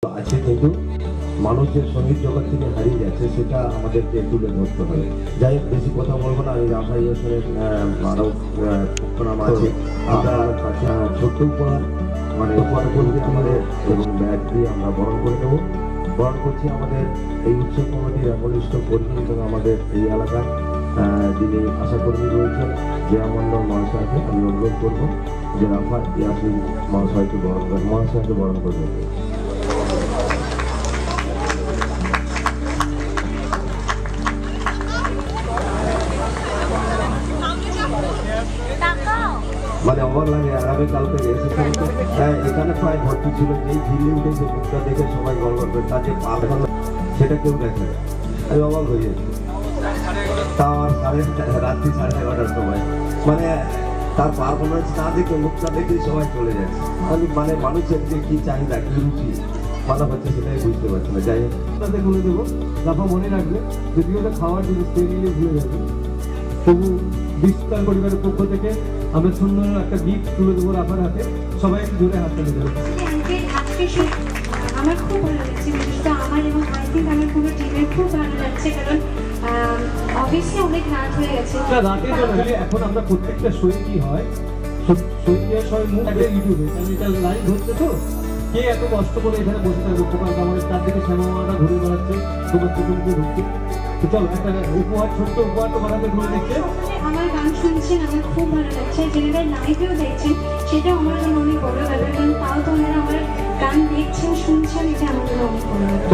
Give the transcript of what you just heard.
আছে কিন্তু মানুষ যে সঙ্গীত জগৎ থেকে হারিয়ে যাচ্ছে সেটা আমাদেরকে তুলে ধরতে হবে। যাই হোক, বেশি কথা বলবো না। আমি রাফা ইউসুফের আরো নাম আছে, আমরা ছোট্ট উপহার মানে উপহার বলতে আমাদের এবং ব্যাগ দিয়ে আমরা বরণ করে নেব। বরণ করছি আমাদের এই উৎসব কমিটির একনিষ্ঠ কর্মী এবং আমাদের এই এলাকার যিনি আশাকর্মী রয়েছেন জয়ামণ্ডল মহাশয়কে আমি অনুরোধ করবো যে রাফা ইয়াসিন মহাশয়কে বরণ করবেন। মানে অবাক লাগে, আগামীকালকে এখানে প্রায় ভর্তি ছিল, যেই ঝিলে উঠেছে মুখটা দেখে সবাই গল্প করবে, তার যে পারফরমেন্স সেটা কেউ দেখে না। আমি অবাক হয়ে যাচ্ছি, তাও আর রাত্রি 11:30টার সময় মানে তার পারফরমেন্স না দেখে মুখটা দেখেই সবাই চলে যাচ্ছে। আমি মানে মানুষের যে কি চাহিদা কি রুচি মানা হচ্ছে সেটাই বুঝতে পারছি না। যাই হোক, তাদের বলে দেবো রাফা মনে রাখবে, যদি ওটা খাওয়ার জিনিস খেয়ে নিলে ভুলে যাবে। তবু বিস্তার পরিবারের পক্ষ থেকে আমরা সুন্দর একটা গিফট তুলে দেবো রাফার হাতে, সবাই জোরে হাত তুলে দেবো। আমার খুব ভালো লাগছে, বিশেষ করে আমার এবং আই থিঙ্ক আমার পুরো টিমের খুব ভালো লাগছে, কারণ অবভিয়াসলি অনেক রাত হয়ে গেছে। রাতের জন্য এখন আমরা প্রত্যেকটা শোয়ে কি হয়, শোয়ে সবাই মুখ দেখে ইউটিউবে, কারণ এটা লাইভ হচ্ছে তো কে এত কষ্ট করে এখানে বসে থাকবে, পোকার কামড়ের চারদিকে শ্যামামাটা ঘুরে বেড়াচ্ছে, তোমার চতুর্দিকে ঢুকছে। তো চলো একটা উপহার, ছোট্ট উপহার তোমার হাতে ঘুরে দেখছে। আমার গান শুনছেন, আমার খুব ভালো লাগছে, যেটা লাইভেও দেখছেন সেটাও আমার জন্য অনেক বড় ব্যাপার, কারণ তাও তো ওনারা আমার গান দেখছেন শুনছেন, এটা আমার জন্য অনেক বড় ব্যাপার।